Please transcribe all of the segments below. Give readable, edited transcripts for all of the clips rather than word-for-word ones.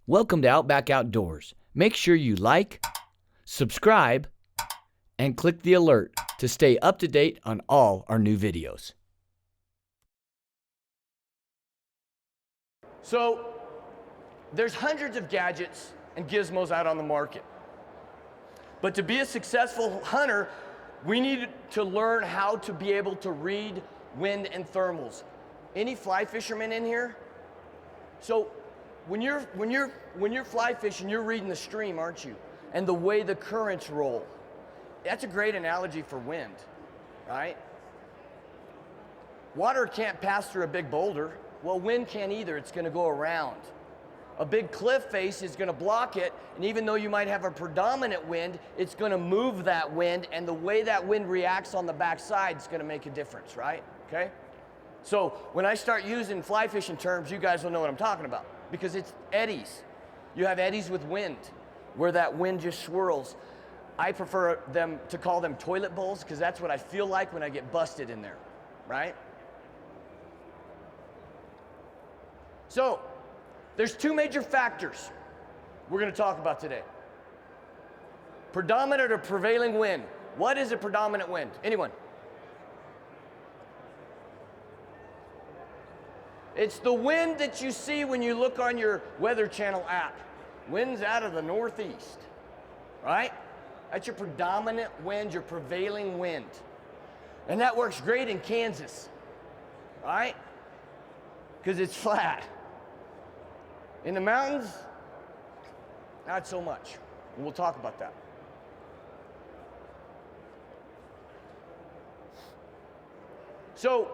Welcome to Outback Outdoors. Make sure you like, subscribe, and click the alert to stay up to date on all our new videos. So there's hundreds of gadgets and gizmos out on the market. But to be a successful hunter, we need to learn how to be able to read wind and thermals. Any fly fishermen in here? So when you're fly fishing, you're reading the stream, aren't you? And the way the currents roll. That's a great analogy for wind, right? Water can't pass through a big boulder. Well, wind can't either. It's going to go around. A big cliff face is going to block it, and even though you might have a predominant wind, it's going to move that wind, and the way that wind reacts on the backside is going to make a difference, right? Okay? So when I start using fly fishing terms, you guys will know what I'm talking about, because it's eddies. You have eddies with wind, where that wind just swirls. I prefer them to call them toilet bowls, because that's what I feel like when I get busted in there, right? So there's two major factors we're going to talk about today. Predominant or prevailing wind. What is a predominant wind? Anyone? It's the wind that you see when you look on your Weather Channel app. Winds out of the northeast, right? That's your predominant wind, your prevailing wind. And that works great in Kansas, right? Because it's flat. In the mountains, not so much. And we'll talk about that. So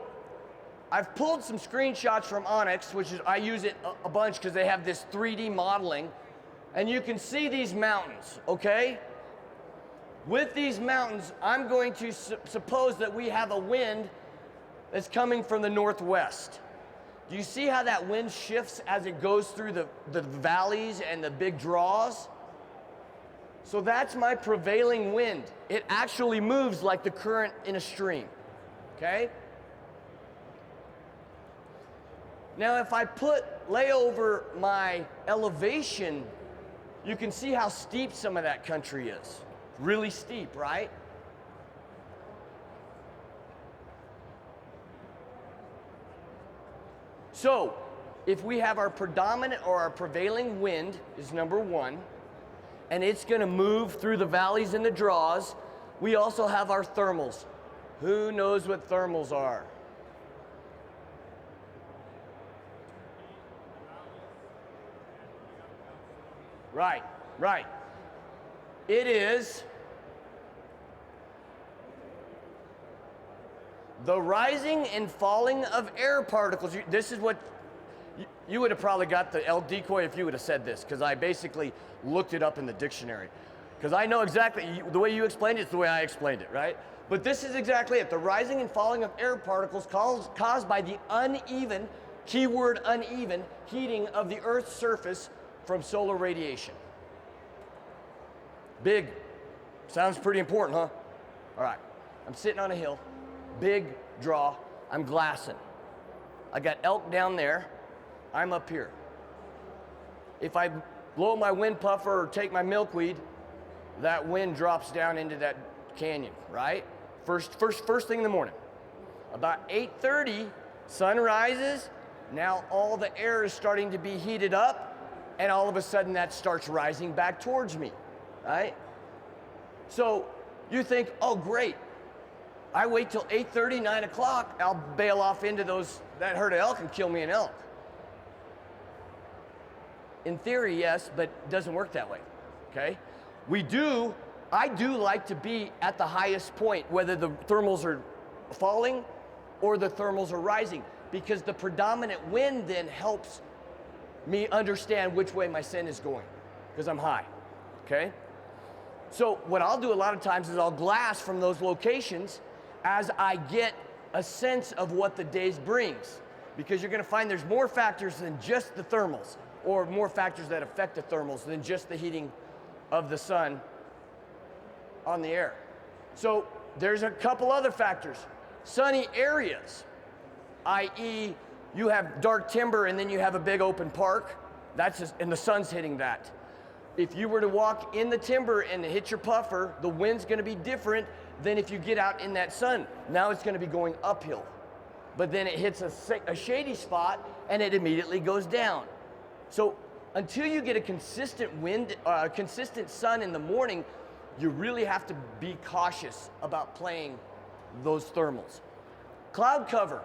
I've pulled some screenshots from Onyx, which is, I use it a bunch because they have this 3D modeling. And you can see these mountains, okay? With these mountains, I'm going to suppose that we have a wind that's coming from the northwest. Do you see how that wind shifts as it goes through the valleys and the big draws? So that's my prevailing wind. It actually moves like the current in a stream, okay? Now if I lay over my elevation, you can see how steep some of that country is. Really steep, right? So, if we have our predominant or our prevailing wind is number one, and it's going to move through the valleys and the draws, we also have our thermals. Who knows what thermals are? Right, right. It is the rising and falling of air particles. This is what, you would have probably got the elk decoy if you would have said this, because I basically looked it up in the dictionary. Because I know exactly, the way you explained it is the way I explained it, right? But this is exactly it. The rising and falling of air particles caused by the uneven, keyword uneven, heating of the Earth's surface from solar radiation. Big. Sounds pretty important, huh? All right. I'm sitting on a hill. Big draw. I'm glassing. I got elk down there. I'm up here. If I blow my wind puffer or take my milkweed, that wind drops down into that canyon, right? First thing in the morning. About 8:30, sun rises. Now all the air is starting to be heated up, and all of a sudden that starts rising back towards me, right? So you think, oh great, I wait till 8:30, 9 o'clock, I'll bail off into that herd of elk and kill me an elk. In theory, yes, but it doesn't work that way, okay? I do like to be at the highest point, whether the thermals are falling or the thermals are rising, because the predominant wind then helps me understand which way my scent is going, because I'm high, okay? So what I'll do a lot of times is I'll glass from those locations as I get a sense of what the day brings, because you're going to find there's more factors than just the thermals, or more factors that affect the thermals than just the heating of the sun on the air. So there's a couple other factors. Sunny areas, i.e. you have dark timber and then you have a big open park, and the sun's hitting that. If you were to walk in the timber and hit your puffer, the wind's gonna be different than if you get out in that sun. Now it's gonna be going uphill. But then it hits a shady spot and it immediately goes down. So until you get a consistent consistent sun in the morning, you really have to be cautious about playing those thermals. Cloud cover.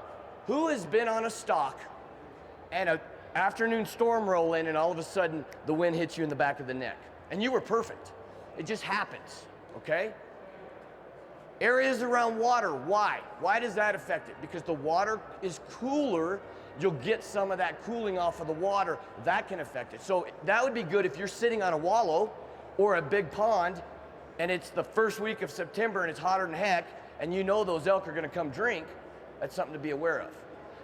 Who has been on a stalk and an afternoon storm roll in and all of a sudden the wind hits you in the back of the neck? And you were perfect. It just happens, okay? Areas around water, why? Why does that affect it? Because the water is cooler, you'll get some of that cooling off of the water, that can affect it. So that would be good if you're sitting on a wallow or a big pond and it's the first week of September and it's hotter than heck and you know those elk are gonna come drink. That's something to be aware of.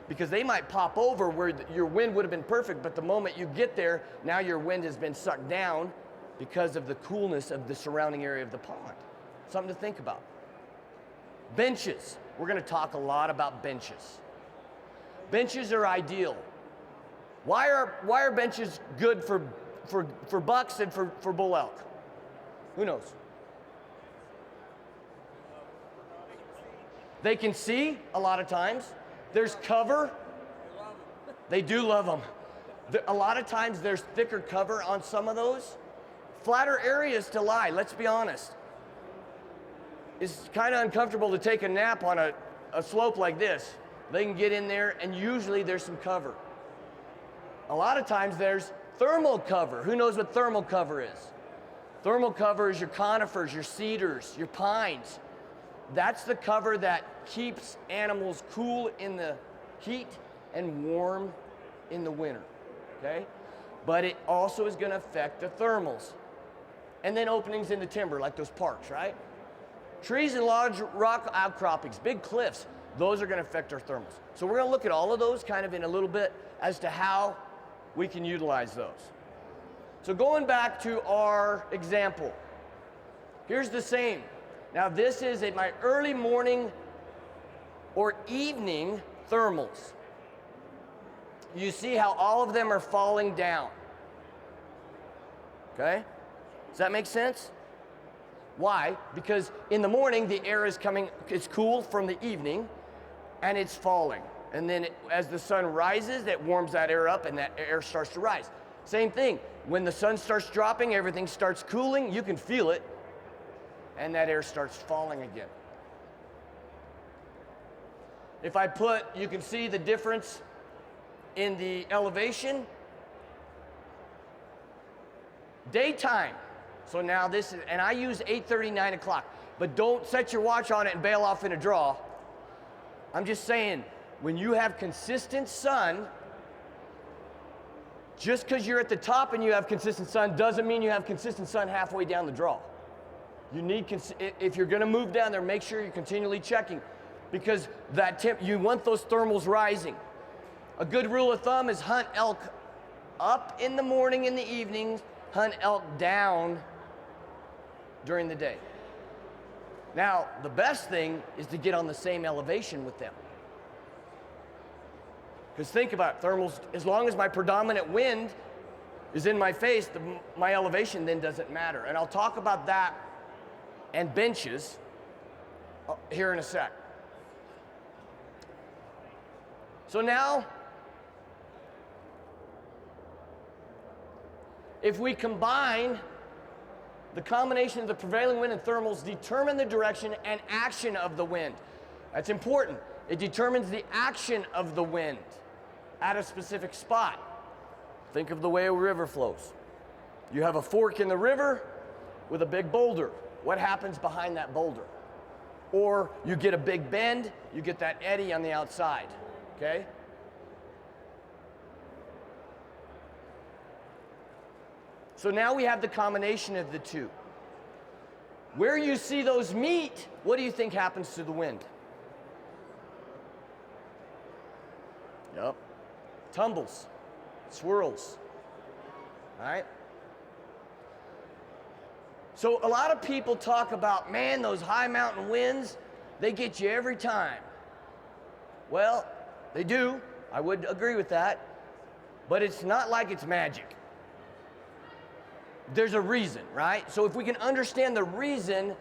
Because they might pop over where your wind would have been perfect, but the moment you get there, now your wind has been sucked down because of the coolness of the surrounding area of the pond. Something to think about. Benches. We're gonna talk a lot about benches. Benches are ideal. Why are benches good for bucks and for bull elk? Who knows? They can see a lot of times. There's cover. They do love them. A lot of times there's thicker cover on some of those. Flatter areas to lie, let's be honest. It's kind of uncomfortable to take a nap on a slope like this. They can get in there and usually there's some cover. A lot of times there's thermal cover. Who knows what thermal cover is? Thermal cover is your conifers, your cedars, your pines. That's the cover that keeps animals cool in the heat and warm in the winter, okay? But it also is gonna affect the thermals. And then openings in the timber, like those parks, right? Trees and large rock outcroppings, big cliffs, those are gonna affect our thermals. So we're gonna look at all of those kind of in a little bit as to how we can utilize those. So going back to our example, here's the same. Now this is my early morning or evening thermals. You see how all of them are falling down. Okay? Does that make sense? Why? Because in the morning the air is it's cool from the evening and it's falling. And then as the sun rises, it warms that air up and that air starts to rise. Same thing, when the sun starts dropping, everything starts cooling, you can feel it, and that air starts falling again. If you can see the difference in the elevation. Daytime. So now this is, and I use 8:30, 9 o'clock, but don't set your watch on it and bail off in a draw. I'm just saying, when you have consistent sun, just because you're at the top and you have consistent sun doesn't mean you have consistent sun halfway down the draw. You need, if you're gonna move down there, make sure you're continually checking because you want those thermals rising. A good rule of thumb is hunt elk up in the morning and the evenings, hunt elk down during the day. Now, the best thing is to get on the same elevation with them. Because think about it, thermals, as long as my predominant wind is in my face, my elevation then doesn't matter. And I'll talk about that and benches here in a sec. So now, if we combine the combination of the prevailing wind and thermals determine the direction and action of the wind. That's important. It determines the action of the wind at a specific spot. Think of the way a river flows. You have a fork in the river with a big boulder. What happens behind that boulder? Or you get a big bend, you get that eddy on the outside, okay? So now we have the combination of the two. Where you see those meet, what do you think happens to the wind? Yep. Tumbles, swirls, all right? So a lot of people talk about, man, those high mountain winds, they get you every time. Well, they do. I would agree with that. But it's not like it's magic. there's a reason, right? So if we can understand the reason,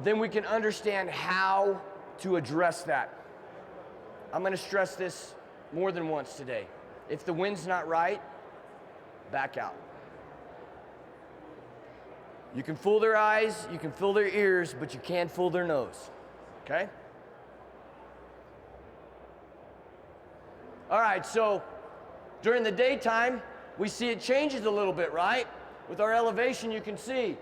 then we can understand how to address that. I'm going to stress this more than once today. If the wind's not right, back out. You can fool their eyes, you can fool their ears, but you can't fool their nose, okay? All right, so during the daytime, we see it changes a little bit, right? With our elevation, you can see.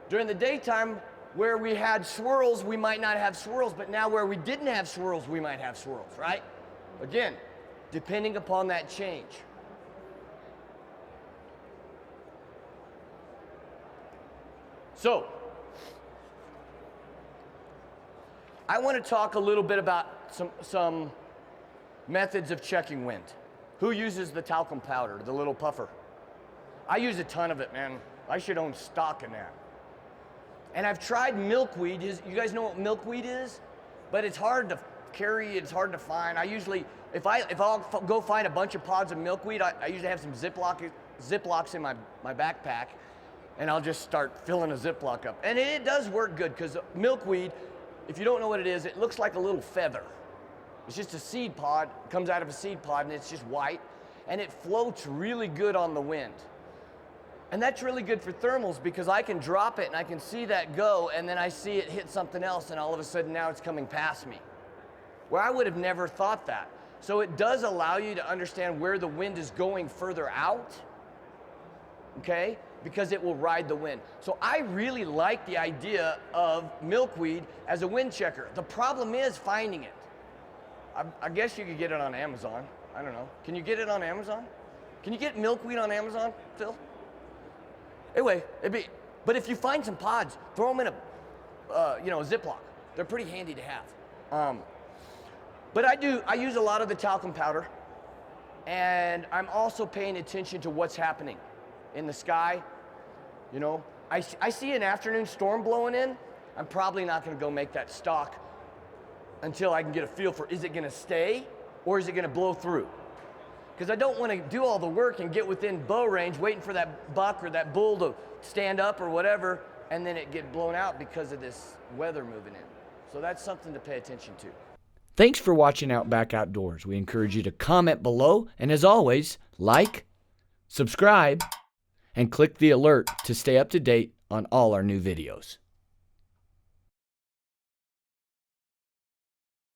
During the daytime, where we had swirls, we might not have swirls, but now where we didn't have swirls, we might have swirls, right? Again, depending upon that change. So, I want to talk a little bit about some methods of checking wind. Who uses the talcum powder, the little puffer? I use a ton of it, man. I should own stock in that. And I've tried milkweed. You guys know what milkweed is? But it's hard to carry, it's hard to find. I usually, if I'll go find a bunch of pods of milkweed, I usually have some Ziplocs in my backpack, and I'll just start filling a Ziploc up. And it does work good, because milkweed, if you don't know what it is, it looks like a little feather. It's just a seed pod, it comes out of a seed pod, and it's just white, and it floats really good on the wind. And that's really good for thermals, because I can drop it and I can see that go, and then I see it hit something else, and all of a sudden now it's coming past me, where I would have never thought that. So it does allow you to understand where the wind is going further out, okay? Because it will ride the wind. So I really like the idea of milkweed as a wind checker. The problem is finding it. I guess you could get it on Amazon. I don't know. Can you get it on Amazon? Can you get milkweed on Amazon, Phil? Anyway, but if you find some pods, throw them in a Ziploc. They're pretty handy to have. But I use a lot of the talcum powder, and I'm also paying attention to what's happening in the sky. You know, I see an afternoon storm blowing in. I'm probably not going to go make that stalk until I can get a feel for, is it going to stay or is it going to blow through? Because I don't want to do all the work and get within bow range waiting for that buck or that bull to stand up or whatever, and then it get blown out because of this weather moving in. So that's something to pay attention to. Thanks for watching Outback Outdoors. We encourage you to comment below, and as always, like, subscribe, and click the alert to stay up to date on all our new videos.